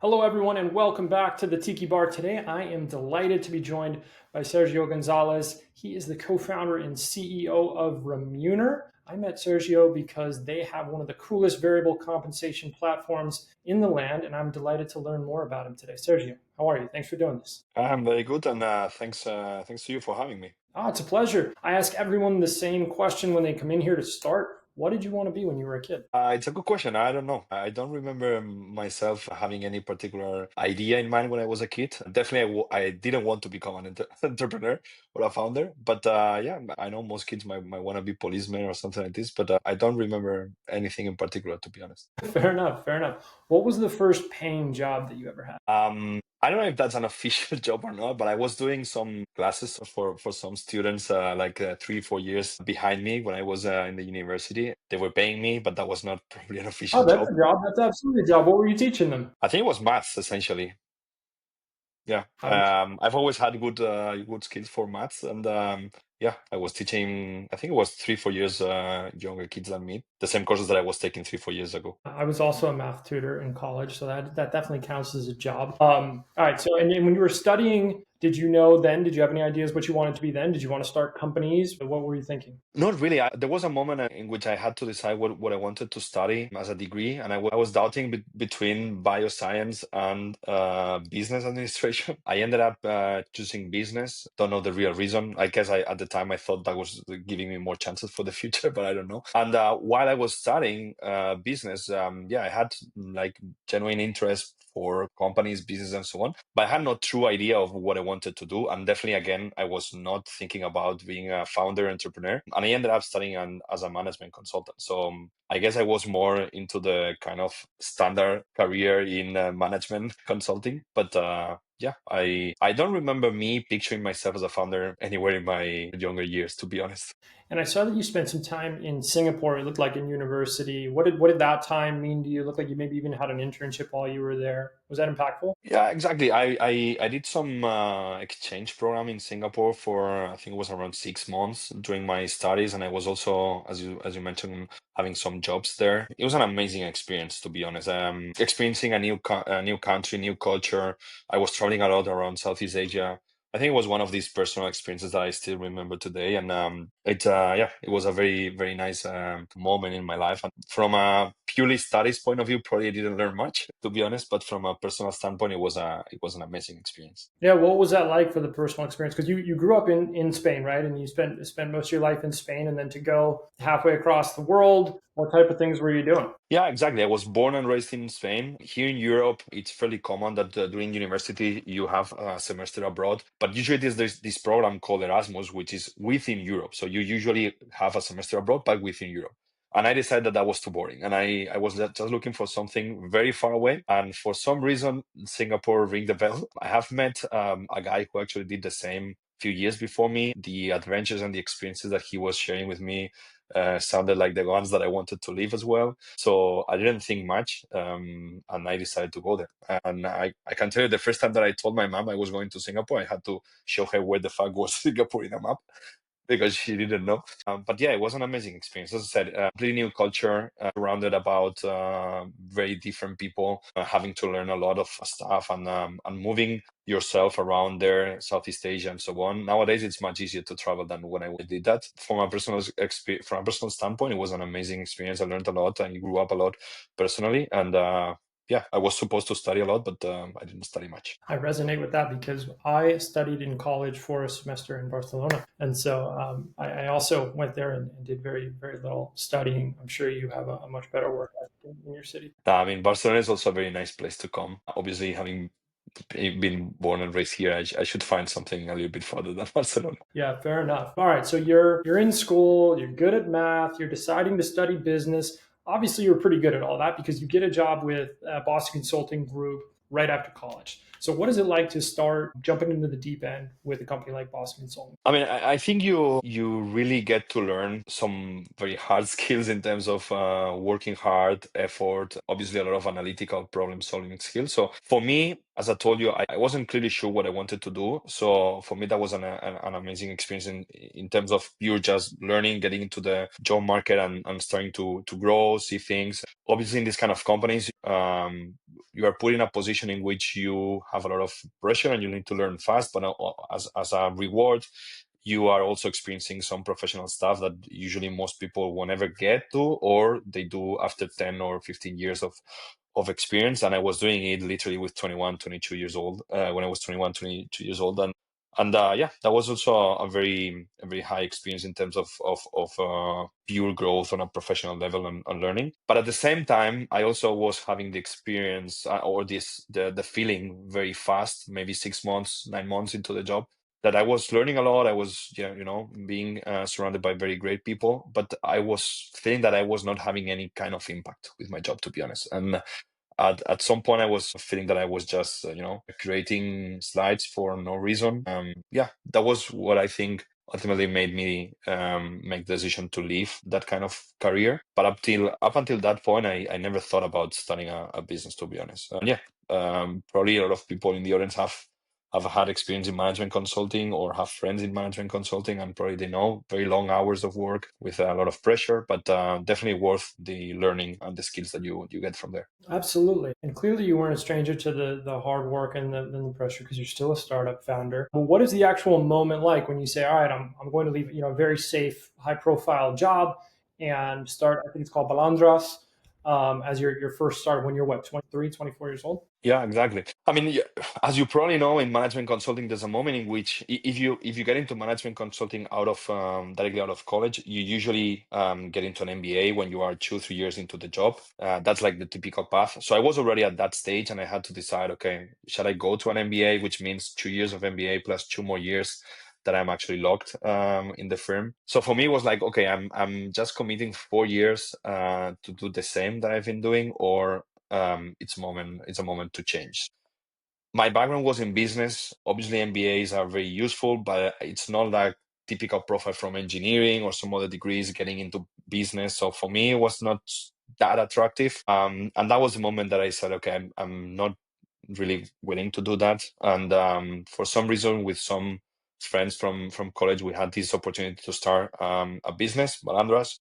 Hello, everyone, and welcome back to the Tiki Bar. Today, I am delighted to be joined by Sergio Gonzalez. He is the co-founder and CEO of Remuner. I met Sergio because they have one of the coolest variable compensation platforms in the land, and I'm delighted to learn more about him today. Sergio, how are you? Thanks for doing this. I'm very good, and thanks to you for having me. It's a pleasure. I ask everyone the same question when they come in here to start. What did you want to be when you were a kid? It's a good question. I don't know. I don't remember myself having any particular idea in mind when I was a kid. Definitely, I didn't want to become an entrepreneur or a founder. But yeah, I know most kids might want to be policemen or something like this. But I don't remember anything in particular, to be honest. Fair enough. Fair enough. What was the first paying job that you ever had? I don't know if that's an official job or not, but I was doing some classes for some students, 3, 4 years behind me when I was in the university. They were paying me, but that was not probably an official Oh, that's job. a job. That's absolutely a job. What were you teaching them? I think it was maths essentially. Yeah. How to I've always had good skills for maths, and yeah, I was teaching. I think it was 3, 4 years younger kids than me. The same courses that I was taking 3, 4 years ago. I was also a math tutor in college, so that definitely counts as a job. All right. So, and when you were studying, did you know then? Did you have any ideas what you wanted to be then? Did you want to start companies? What were you thinking? Not really. There was a moment in which I had to decide what I wanted to study as a degree, and I was doubting between bioscience and business administration. I ended up choosing business. Don't know the real reason. I guess at the time I thought that was giving me more chances for the future, but I don't know. And while I was studying business, yeah, I had like genuine interest for companies, business, and so on. But I had no true idea of what I wanted to do. And definitely, again, I was not thinking about being a founder entrepreneur. And I ended up studying as a management consultant. So I guess I was more into the kind of standard career in management consulting. But yeah, I don't remember me picturing myself as a founder anywhere in my younger years, to be honest. And I saw that you spent some time in Singapore. It looked like in university. What did that time mean to you? It looked like you maybe even had an internship while you were there. Was that impactful? Yeah, exactly. I did some exchange program in Singapore for I think it was around 6 months during my studies, and I was also, as you mentioned, having some jobs there. It was an amazing experience, to be honest. Experiencing a new country, new culture. I was traveling a lot around Southeast Asia. I think it was one of these personal experiences that I still remember today, and yeah, it was a very nice moment in my life. And from a purely studies point of view, probably didn't learn much, to be honest. But from a personal standpoint, it was an amazing experience. Yeah, what was that like for the personal experience? Because you grew up in Spain, right? And you spent most of your life in Spain, and then to go halfway across the world, what type of things were you doing? Yeah, exactly. I was born and raised in Spain. Here in Europe, it's fairly common that during university you have a semester abroad. But usually there's this program called Erasmus, which is within Europe. So you usually have a semester abroad, but within Europe. And I decided that was too boring. And I was just looking for something very far away. And for some reason, Singapore ring the bell. I have met a guy who actually did the same few years before me. The adventures and the experiences that he was sharing with me sounded like the ones that I wanted to live as well. So I didn't think much, and I decided to go there. And I can tell you the first time that I told my mom I was going to Singapore, I had to show her where the fuck was Singapore in a map because she didn't know. But yeah, it was an amazing experience. As I said, pretty new culture, surrounded about very different people, having to learn a lot of stuff and moving yourself around there, Southeast Asia and so on. Nowadays, it's much easier to travel than when I did that. From a personal standpoint, it was an amazing experience. I learned a lot and grew up a lot personally. And yeah, I was supposed to study a lot, but I didn't study much. I resonate with that because I studied in college for a semester in Barcelona, and so I also went there and did very little studying. I'm sure you have a much better work ethic in your city. I mean, Barcelona is also a very nice place to come. Obviously, having been born and raised here, I should find something a little bit further than Barcelona. Yeah, fair enough. All right, so you're in school, you're good at math, you're deciding to study business. Obviously, you're pretty good at all that because you get a job with Boston Consulting Group right after college. So, what is it like to start jumping into the deep end with a company like Boston Consulting? I mean, I think you really get to learn some very hard skills in terms of working hard, effort, obviously a lot of analytical problem solving skills. So for me, as I told you, I wasn't clearly sure what I wanted to do. So for me, that was an amazing experience in terms of pure just learning, getting into the job market and starting to grow, see things. Obviously, in these kind of companies, you are put in a position in which you have a lot of pressure and you need to learn fast. But as a reward, you are also experiencing some professional stuff that usually most people will never get to, or they do after 10 or 15 years of experience. And I was doing it literally with 21, 22 years old, when I was 21, 22 years old. And yeah, that was also a very high experience in terms of pure growth on a professional level and learning. But at the same time, I also was having the experience, or the feeling very fast, maybe 6 months, 9 months into the job, that I was learning a lot. I was, being surrounded by very great people, but I was feeling that I was not having any kind of impact with my job, to be honest. And at some point, I was feeling that I was just, creating slides for no reason. Yeah, that was what I think ultimately made me make the decision to leave that kind of career. But up until that point, I never thought about starting a business, to be honest. And yeah, probably a lot of people in the audience have had experience in management consulting or have friends in management consulting, and probably they know very long hours of work with a lot of pressure, but definitely worth the learning and the skills that you get from there. Absolutely. And clearly you weren't a stranger to the hard work and the pressure because you're still a startup founder. But what is the actual moment like when you say, all right, I'm going to leave, a very safe, high profile job and start, I think it's called Balandras, as your first start when you're what, 23, 24 years old? Yeah, exactly. I mean, yeah, as you probably know, in management consulting, there's a moment in which if you get into management consulting out of directly out of college, you usually get into an MBA when you are 2, 3 years into the job. That's like the typical path. So I was already at that stage, and I had to decide, okay, shall I go to an MBA, which means 2 years of MBA plus 2 more years that I'm actually locked in the firm. So for me, it was like, okay, I'm just committing 4 years to do the same that I've been doing, or it's a moment to change. My background was in business. Obviously, MBAs are very useful, but it's not like typical profile from engineering or some other degrees getting into business. So for me, it was not that attractive. And that was the moment that I said, okay, I'm not really willing to do that. And for some reason, with some friends from college, we had this opportunity to start a business, Balandras.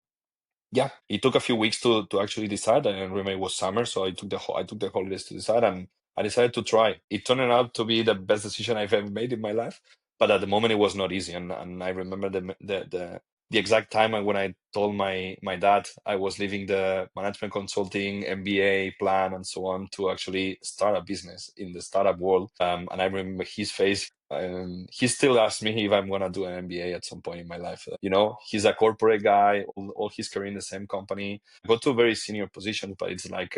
Yeah, it took a few weeks to actually decide. And I remember it was summer, so I took the holidays to decide, and I decided to try. It turned out to be the best decision I've ever made in my life, but at the moment it was not easy. And I remember the exact time when I told my dad I was leaving the management consulting MBA plan and so on to actually start a business in the startup world. And I remember his face. He still asks me if I'm gonna do an MBA at some point in my life. He's a corporate guy, all his career in the same company. Got to very senior positions, but it's like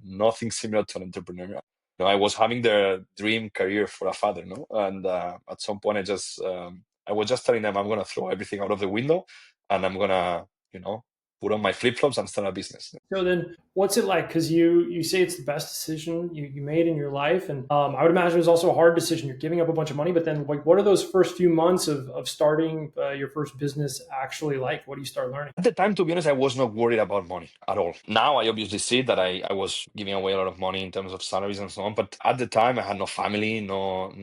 nothing similar to an entrepreneur. I was having the dream career for a father, no? And at some point, I was just telling them I'm gonna throw everything out of the window, and I'm gonna, put on my flip flops and start a business. So then, what's it like? Because you say it's the best decision you made in your life, and I would imagine it was also a hard decision. You're giving up a bunch of money, but then like, what are those first few months of starting your first business actually like? What do you start learning? At the time, to be honest, I was not worried about money at all. Now I obviously see that I was giving away a lot of money in terms of salaries and so on. But at the time, I had no family, no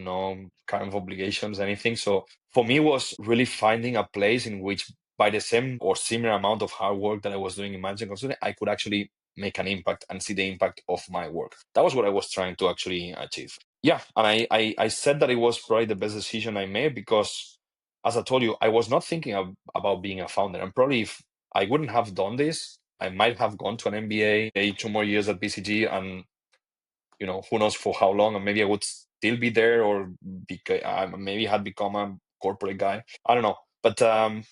kind of obligations, anything. So for me, it was really finding a place in which, by the same or similar amount of hard work that I was doing in management consulting, I could actually make an impact and see the impact of my work. That was what I was trying to actually achieve. Yeah, and I said that it was probably the best decision I made because, as I told you, I was not thinking about being a founder. And probably if I wouldn't have done this, I might have gone to an MBA, 2 more years at BCG, and who knows for how long, and maybe I would still be there, or because I maybe had become a corporate guy. I don't know. But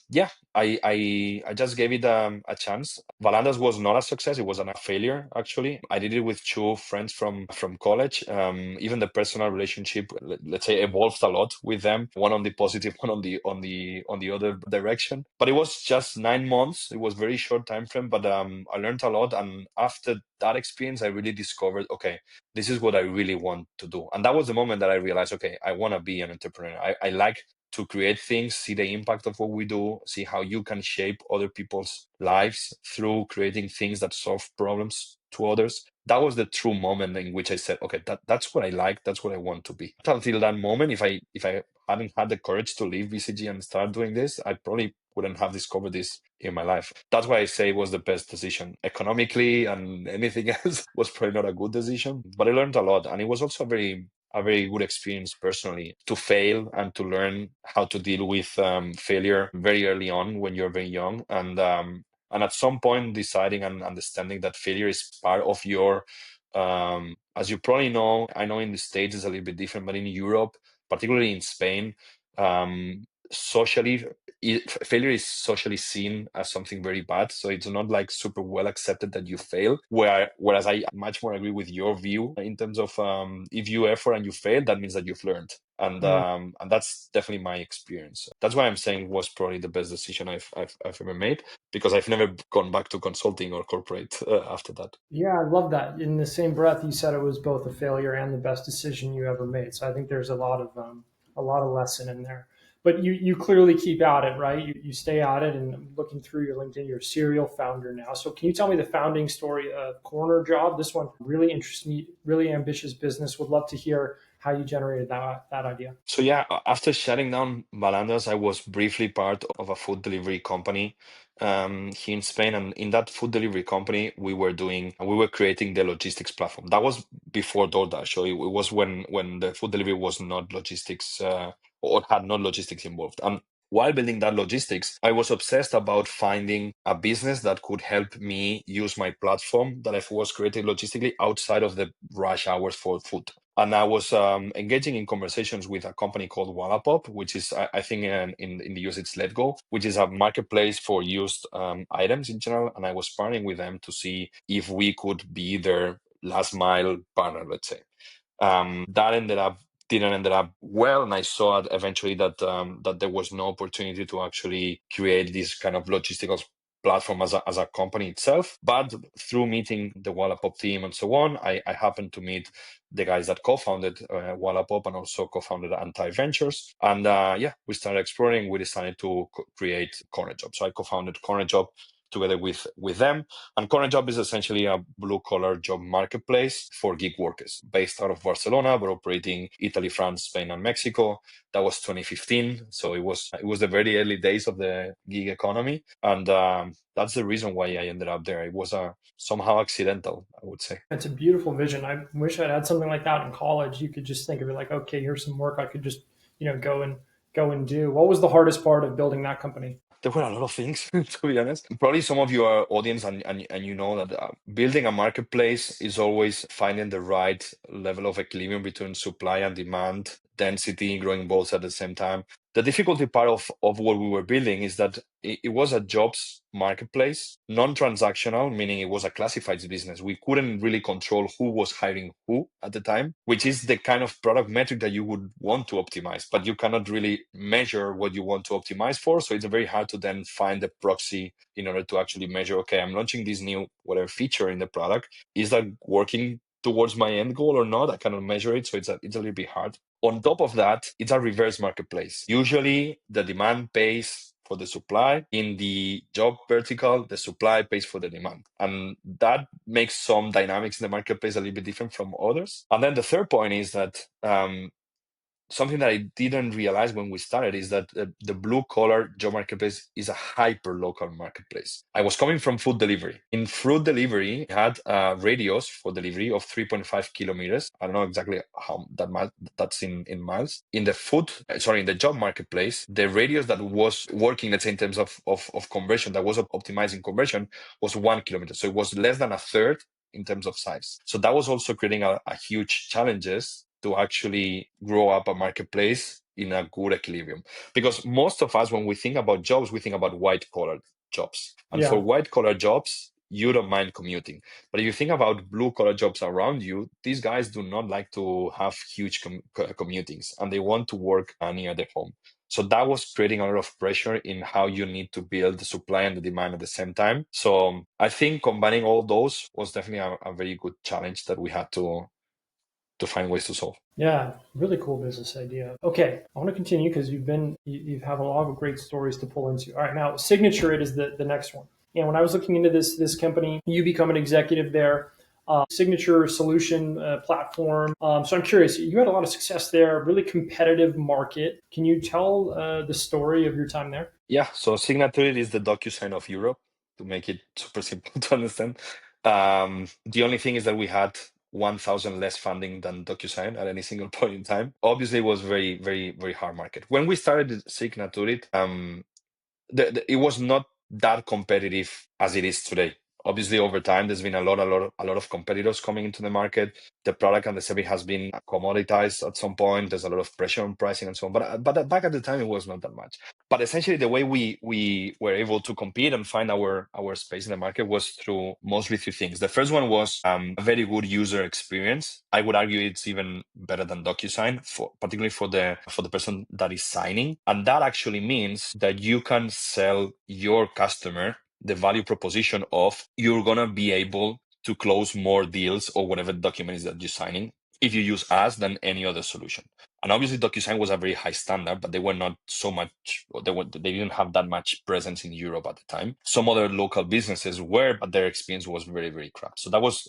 yeah, I just gave it a chance. Valandas was not a success; it was a failure. Actually, I did it with two friends from college. Even the personal relationship, let's say, evolved a lot with them. One on the positive, one on the other direction. But it was just 9 months. It was very short time frame, but I learned a lot. And after that experience, I really discovered, okay, this is what I really want to do. And that was the moment that I realized, okay, I want to be an entrepreneur. I like to create things, see the impact of what we do, see how you can shape other people's lives through creating things that solve problems to others. that was the true moment in which I said, okay, that's what I like, that's what I want to be. Until that moment, if I hadn't had the courage to leave BCG and start doing this, I probably wouldn't have discovered this in my life. That's why I say it was the best decision. Economically and anything else was probably not a good decision, but I learned a lot. And it was also a very good experience personally to fail and to learn how to deal with failure very early on when you're very young. And at some point deciding and understanding that failure is part of your, as you probably know, I know in the States it's a little bit different, but in Europe, particularly in Spain, socially, failure is socially seen as something very bad. So it's not like super well accepted that you fail. Whereas I much more agree with your view in terms of if you effort and you fail, that means that you've learned. And that's definitely my experience. That's why I'm saying it was probably the best decision I've ever made, because I've never gone back to consulting or corporate after that. Yeah, I love that. In the same breath, you said it was both a failure and the best decision you ever made. So I think there's a lot of lesson in there. But you clearly keep at it, right? You stay at it. And looking through your LinkedIn, you're a serial founder now. So can you tell me the founding story of Corner Job? This one really interests me. Really ambitious business. Would love to hear how you generated that idea. So yeah, after shutting down Balandas, I was briefly part of a food delivery company here in Spain, and in that food delivery company, we were creating the logistics platform. That was before DoorDash, so it was when the food delivery was not logistics or had no logistics involved. And while building that logistics, I was obsessed about finding a business that could help me use my platform that I was creating logistically outside of the rush hours for food. And I was engaging in conversations with a company called Wallapop, which is, I think in the US, it's Let Go, which is a marketplace for used items in general. And I was partnering with them to see if we could be their last mile partner, let's say. That didn't end up well, and I saw eventually that there was no opportunity to actually create this kind of logistical platform as a company itself. But through meeting the Wallapop team and so on, I happened to meet the guys that co-founded Wallapop and also co-founded Anti Ventures. And yeah, we started exploring. We decided to create Corner Job. So I co-founded Corner Job together with them. And Corner Job is essentially a blue-collar job marketplace for gig workers based out of Barcelona, but operating Italy, France, Spain, and Mexico. That was 2015, so it was the very early days of the gig economy, and that's the reason why I ended up there. It was somehow accidental, I would say. It's a beautiful vision. I wish I'd had something like that in college. You could just think of it like, okay, here's some work I could just, go and do. What was the hardest part of building that company? There were a lot of things, to be honest. Probably some of your audience and you know that building a marketplace is always finding the right level of equilibrium between supply and demand, density, growing both at the same time. The difficulty part of what we were building is that it was a jobs marketplace, non-transactional, meaning it was a classifieds business. We couldn't really control who was hiring who at the time, which is the kind of product metric that you would want to optimize, but you cannot really measure what you want to optimize for. So it's very hard to then find the proxy in order to actually measure, okay, I'm launching this new whatever feature in the product. Is that working towards my end goal or not? I cannot measure it. So it's a little bit hard. On top of that, it's a reverse marketplace. Usually the demand pays for the supply. In the job vertical, the supply pays for the demand. And that makes some dynamics in the marketplace a little bit different from others. And then the third point is that something that I didn't realize when we started is that the blue collar job marketplace is a hyper local marketplace. I was coming from food delivery. In food delivery, we had radius for delivery of 3.5 kilometers. I don't know exactly how that's in miles. In the job marketplace, the radius that was working, let's say in terms of conversion, that was optimizing conversion, was 1 kilometer. So it was less than a third in terms of size. So that was also creating a huge challenges to actually grow up a marketplace in a good equilibrium. Because most of us, when we think about jobs, we think about white collar jobs. And for Yeah. white collar jobs, you don't mind commuting. But if you think about blue collar jobs around you, these guys do not like to have huge commutings and they want to work near their home. So that was creating a lot of pressure in how you need to build the supply and the demand at the same time. So I think combining all those was definitely a very good challenge that we had to find ways to solve. Yeah, really cool business idea. Okay, I want to continue because you have a lot of great stories to pull into. All right, now Signature It is the next one. And when I was looking into this company, you become an executive there. signature solution platform. So I'm curious, you had a lot of success there, really competitive market. Can you tell the story of your time there? Yeah, so Signature is the DocuSign of Europe, to make it super simple to understand. The only thing is that we had 1,000 less funding than DocuSign at any single point in time. Obviously, it was very, very, very hard market. When we started Signature, it was not that competitive as it is today. Obviously, over time, there's been a lot of competitors coming into the market. The product and the service has been commoditized at some point. There's a lot of pressure on pricing and so on. But back at the time, it was not that much. But essentially, the way we were able to compete and find our space in the market was through mostly three things. The first one was a very good user experience. I would argue it's even better than DocuSign, particularly for the person that is signing. And that actually means that you can sell your customer the value proposition of you're gonna be able to close more deals or whatever document is that you're signing if you use us than any other solution. And obviously, DocuSign was a very high standard, but they were not so much. They didn't have that much presence in Europe at the time. Some other local businesses were, but their experience was very, very crap. So that was,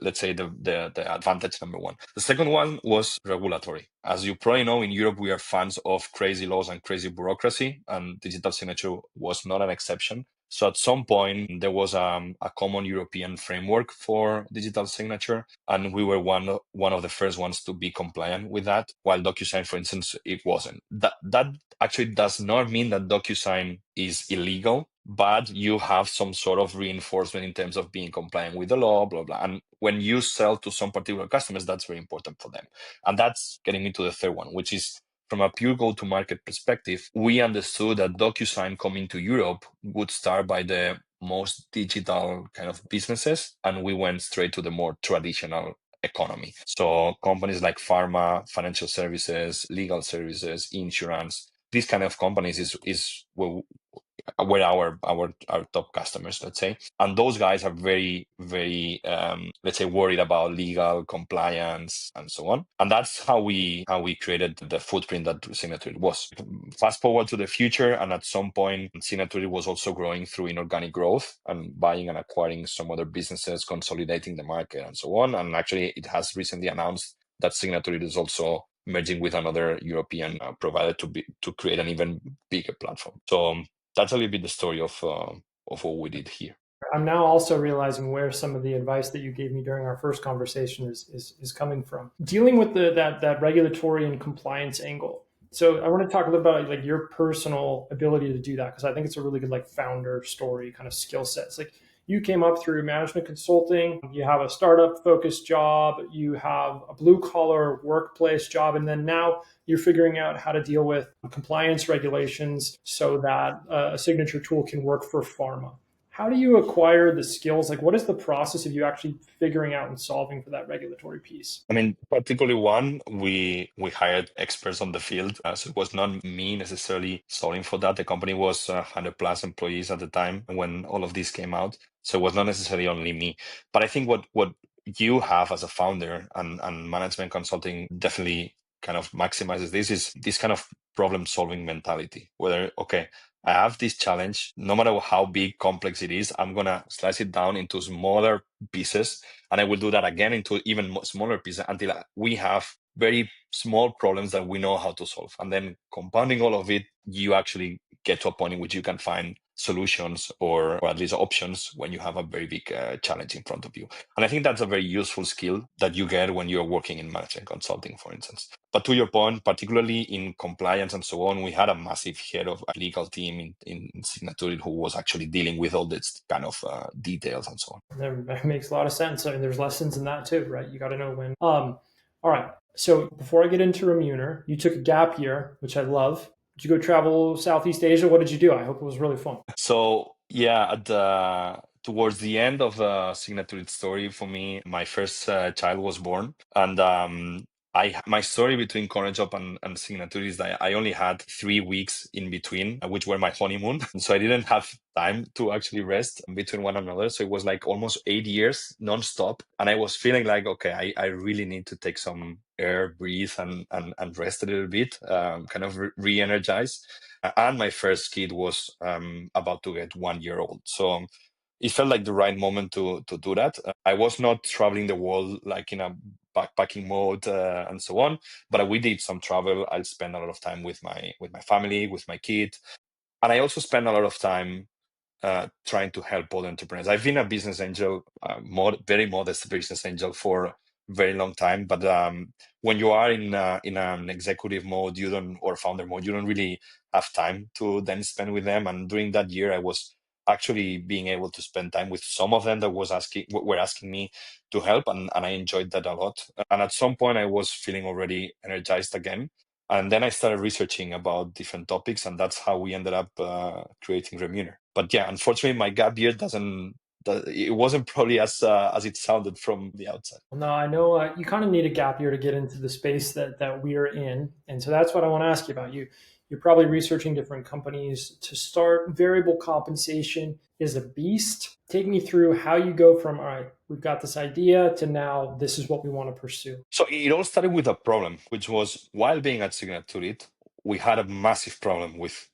let's say, the advantage number one. The second one was regulatory. As you probably know, in Europe we are fans of crazy laws and crazy bureaucracy, and digital signature was not an exception. So at some point there was a common European framework for digital signature, and we were one of the first ones to be compliant with that. While DocuSign, for instance, it wasn't. That actually does not mean that DocuSign is illegal, but you have some sort of reinforcement in terms of being compliant with the law, blah blah. And when you sell to some particular customers, that's very important for them. And that's getting me to the third one, which is from a pure go-to-market perspective, we understood that DocuSign coming to Europe would start by the most digital kind of businesses, and we went straight to the more traditional economy. So companies like pharma, financial services, legal services, insurance, these kind of companies is were our top customers, let's say. And those guys are very, very let's say worried about legal compliance and so on. And that's how we created the footprint that Signature was. Fast forward to the future, and at some point Signature was also growing through inorganic growth and buying and acquiring some other businesses, consolidating the market and so on. And actually it has recently announced that Signature is also merging with another European provider to create an even bigger platform. So that's a little bit the story of what we did here. I'm now also realizing where some of the advice that you gave me during our first conversation is coming from. Dealing with that regulatory and compliance angle. So I want to talk a little about like your personal ability to do that, because I think it's a really good like founder story kind of skill sets. Like you came up through management consulting, you have a startup focused job, you have a blue collar workplace job, and then now you're figuring out how to deal with compliance regulations so that a signature tool can work for pharma. How do you acquire the skills? Like, what is the process of you actually figuring out and solving for that regulatory piece? I mean, particularly one, we hired experts on the field, so it was not me necessarily solving for that. The company was 100 plus employees at the time when all of this came out, so it was not necessarily only me. But I think what you have as a founder and management consulting definitely kind of maximizes this is this kind of problem solving mentality. Whether okay, I have this challenge, no matter how big, complex it is, I'm gonna slice it down into smaller pieces, and I will do that again into even smaller pieces until we have very small problems that we know how to solve. And then compounding all of it, you actually get to a point in which you can find solutions or at least options when you have a very big challenge in front of you. And I think that's a very useful skill that you get when you're working in management consulting, for instance. But to your point, particularly in compliance and so on, we had a massive head of a legal team in Signature who was actually dealing with all this kind of details and so on. That makes a lot of sense. I mean, there's lessons in that too, right? You got to know when. All right. So before I get into Remuner, you took a gap year, which I love. Did you go travel Southeast Asia? What did you do? I hope it was really fun. So yeah, towards the end of the Signature story for me, my first child was born, and my story between Corner Job and Signature is that I only had 3 weeks in between, which were my honeymoon, so I didn't have time to actually rest between one another. So it was like almost 8 years nonstop, and I was feeling like okay, I really need to take some air, breathe, and rest a little bit, kind of re-energize. And my first kid was about to get 1 year old. So it felt like the right moment to do that. I was not traveling the world like in a backpacking mode and so on, but we did some travel. I'll spend a lot of time with my family, with my kid, and I also spend a lot of time trying to help other entrepreneurs. I've been a business angel, very modest business angel for a very long time. But when you are in an executive mode, you don't, or founder mode, you don't really have time to then spend with them. And during that year, I was actually being able to spend time with some of them that were asking me to help, and I enjoyed that a lot. And at some point, I was feeling already energized again. And then I started researching about different topics, and that's how we ended up creating Remuner. But yeah, unfortunately, my gap year it wasn't probably as it sounded from the outside. No, I know you kind of need a gap year to get into the space that we are in, and so that's what I want to ask you about. You're probably researching different companies to start. Variable compensation is a beast. Take me through how you go from, all right, we've got this idea, to now this is what we want to pursue. So it all started with a problem, which was while being at Signaturit, we had a massive problem with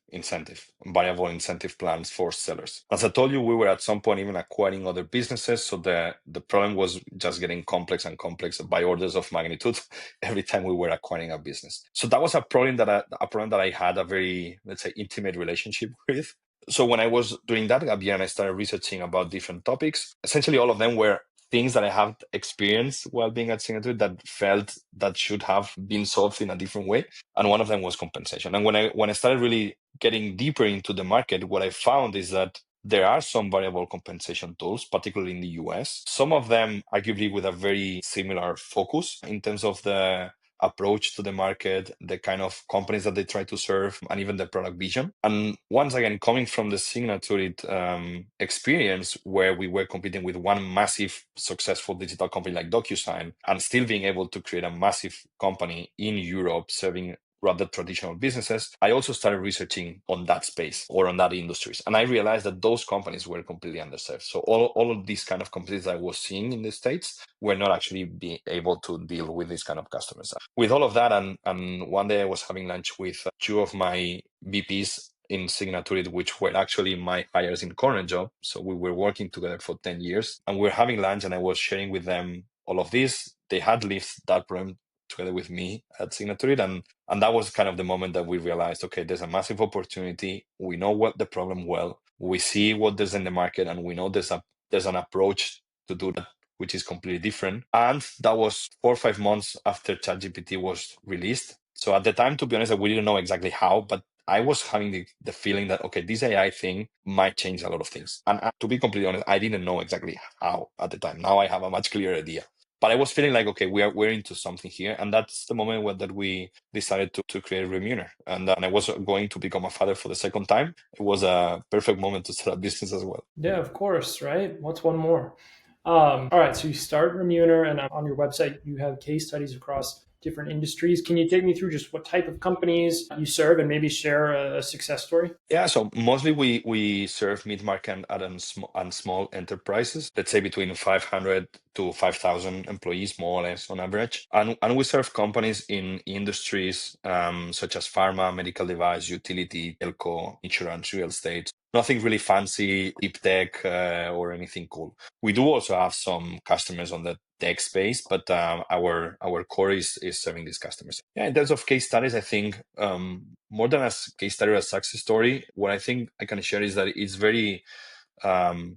variable incentive plans for sellers. As I told you, we were at some point even acquiring other businesses. So the problem was just getting complex and complex by orders of magnitude every time we were acquiring a business. So that was a problem that I had a very, let's say, intimate relationship with. So when I was doing that gap year and I started researching about different topics, essentially all of them were things that I have experienced while being at Singapore that felt that should have been solved in a different way. And one of them was compensation. And when I started really getting deeper into the market, what I found is that there are some variable compensation tools, particularly in the US. Some of them arguably with a very similar focus in terms of the approach to the market, the kind of companies that they try to serve, and even the product vision. And once again, coming from the Signaturit experience, where we were competing with one massive successful digital company like DocuSign, and still being able to create a massive company in Europe serving rather traditional businesses, I also started researching on that space or on that industries. And I realized that those companies were completely underserved. So all of these kind of companies I was seeing in the States were not actually being able to deal with these kind of customers. With all of that, and one day I was having lunch with two of my VPs in Signaturit, which were actually my hires in current job. So we were working together for 10 years, and we were having lunch, and I was sharing with them all of this. They had lived that problem together with me at Signaturit, and that was kind of the moment that we realized, okay, there's a massive opportunity. We know what the problem well. We see what there's in the market, and we know there's an approach to do that which is completely different. And that was 4 or 5 months after ChatGPT was released. So at the time, to be honest, we didn't know exactly how, but I was having the feeling that, okay, this AI thing might change a lot of things. And to be completely honest, I didn't know exactly how at the time. Now I have a much clearer idea. But I was feeling like, okay, we're into something here. And that's the moment that we decided to create Remuner. And I was going to become a father for the second time. It was a perfect moment to start a business as well. Yeah, of course, right? What's one more? All right, so you start Remuner, and on your website, you have case studies across different industries. Can you take me through just what type of companies you serve and maybe share a success story? Yeah, so mostly we serve mid-market and small enterprises, let's say between 500 to 5,000 employees, more or less on average. And we serve companies in industries such as pharma, medical device, utility, telco, insurance, real estate. Nothing really fancy, deep tech, or anything cool. We do also have some customers on the tech space, but our core is serving these customers. Yeah, in terms of case studies, I think more than a case study or a success story, what I think I can share is that it's very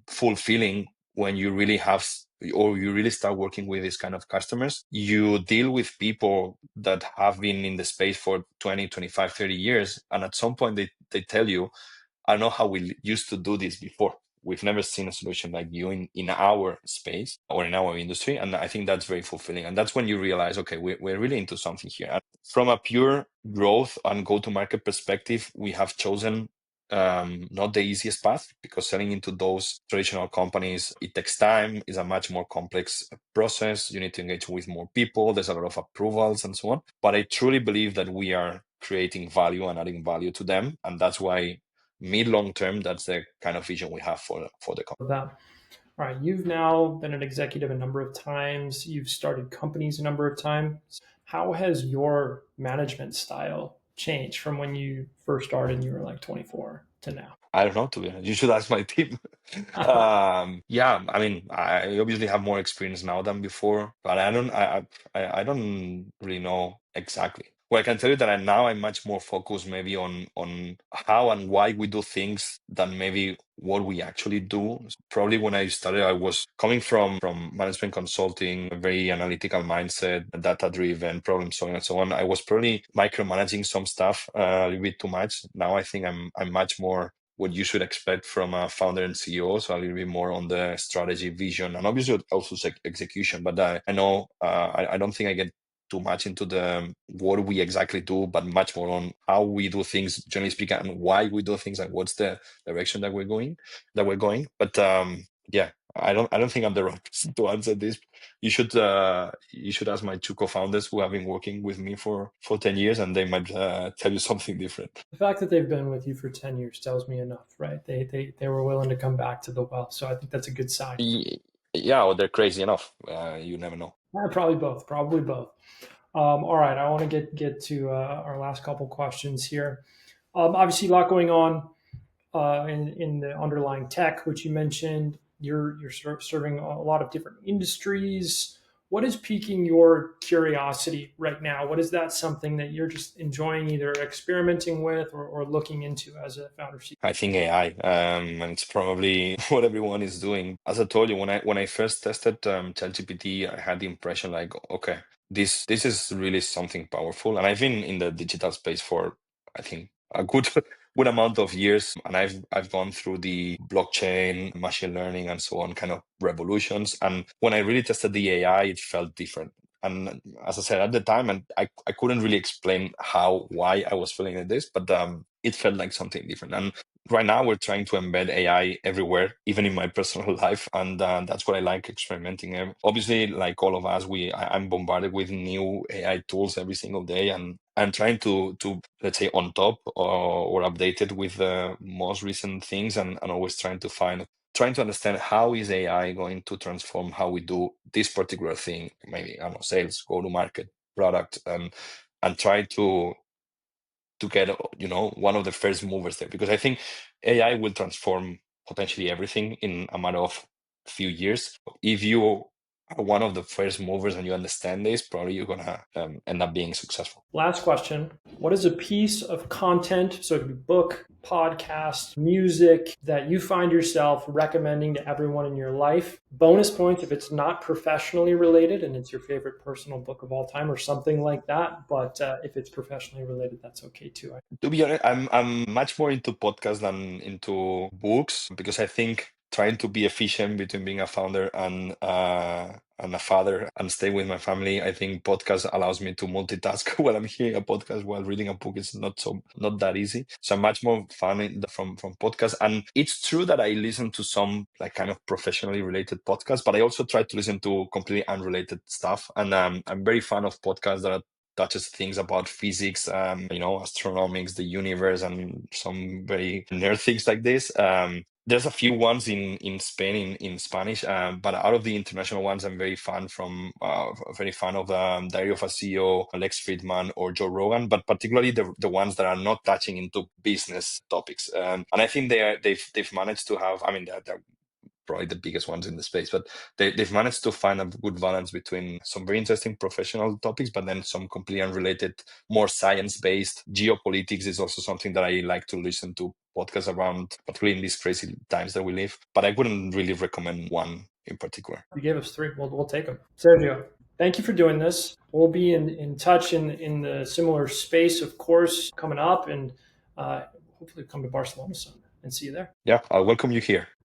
fulfilling when you really or you really start working with these kind of customers. You deal with people that have been in the space for 20, 25, 30 years. And at some point they tell you, I know how we used to do this before. We've never seen a solution like you in our space or in our industry. And I think that's very fulfilling. And that's when you realize, okay, we're really into something here. And from a pure growth and go-to-market perspective, we have chosen not the easiest path, because selling into those traditional companies, it takes time, is a much more complex process. You need to engage with more people. There's a lot of approvals and so on. But I truly believe that we are creating value and adding value to them. And that's why mid-long term, that's the kind of vision we have for the company. That. All right, you've now been an executive a number of times. You've started companies a number of times. How has your management style changed from when you first started and you were like 24? to now? I don't know, to be honest. You should ask my team. Yeah, I mean, I obviously have more experience now than before, but I don't really know exactly. Well, I can tell you that now I'm much more focused maybe on how and why we do things than maybe what we actually do. Probably when I started, I was coming from management consulting, a very analytical mindset, data driven, problem solving, and so on. I was probably micromanaging some stuff a little bit too much. Now I think I'm much more what you should expect from a founder and CEO. So a little bit more on the strategy, vision, and obviously also execution. But I know I don't think I get too much into the what we exactly do, but much more on how we do things, generally speaking, and why we do things, and what's the direction that we're going. But yeah, I don't think I'm the right person to answer this. You should ask my two co-founders who have been working with me for 10 years, and they might tell you something different. The fact that they've been with you for 10 years tells me enough, right? They were willing to come back to the well. So I think that's a good sign. Yeah, or they're crazy enough. You never know. Probably both. Probably both. All right, I want to get to our last couple questions here. Obviously, a lot going on in the underlying tech, which you mentioned. You're serving a lot of different industries. What is piquing your curiosity right now? What is that something that you're just enjoying either experimenting with or looking into as a founder? I think AI, and it's probably what everyone is doing. As I told you, when I first tested ChatGPT, I had the impression like, okay, this is really something powerful. And I've been in the digital space for, I think, a good good amount of years, and I've gone through the blockchain, machine learning, and so on kind of revolutions. And when I really tested the AI, it felt different. And as I said at the time, and I couldn't really explain why I was feeling like this, but it felt like something different. And right now we're trying to embed AI everywhere, even in my personal life, and that's what I like experimenting. Obviously, like all of us, I'm bombarded with new AI tools every single day, and I'm trying to let's say on top or updated with the most recent things, and always trying to understand how is AI going to transform how we do this particular thing, maybe I don't know, sales, go to market, product, and try to get one of the first movers there, because I think AI will transform potentially everything in a matter of few years. If you are one of the first movers and you understand this, probably you're gonna end up being successful. Last question. What is a piece of content, so it could be book, podcast, music, that you find yourself recommending to everyone in your life? Bonus points if it's not professionally related and it's your favorite personal book of all time or something like that. But if it's professionally related, that's okay too. To be honest, I'm much more into podcasts than into books, because I think trying to be efficient between being a founder and a father and stay with my family, I think podcast allows me to multitask while I'm hearing a podcast while reading a book. It's not that easy. So I'm much more fan from podcasts. And it's true that I listen to some like kind of professionally related podcasts, but I also try to listen to completely unrelated stuff. And I'm very fan of podcasts that touches things about physics, astronomics, the universe, and some very nerd things like this. There's a few ones in Spain in Spanish, but out of the international ones, I'm very fan of Diary of a CEO, Lex Friedman, or Joe Rogan, but particularly the ones that are not touching into business topics. And I think they've managed to have. I mean, they're probably the biggest ones in the space, but they've managed to find a good balance between some very interesting professional topics, but then some completely unrelated, more science-based. Geopolitics is also something that I like to listen to podcasts around, particularly in these crazy times that we live. But I wouldn't really recommend one in particular. You gave us three. We'll take them. Sergio, thank you for doing this. We'll be in touch in the similar space, of course, coming up, and hopefully come to Barcelona soon and see you there. Yeah, I'll welcome you here.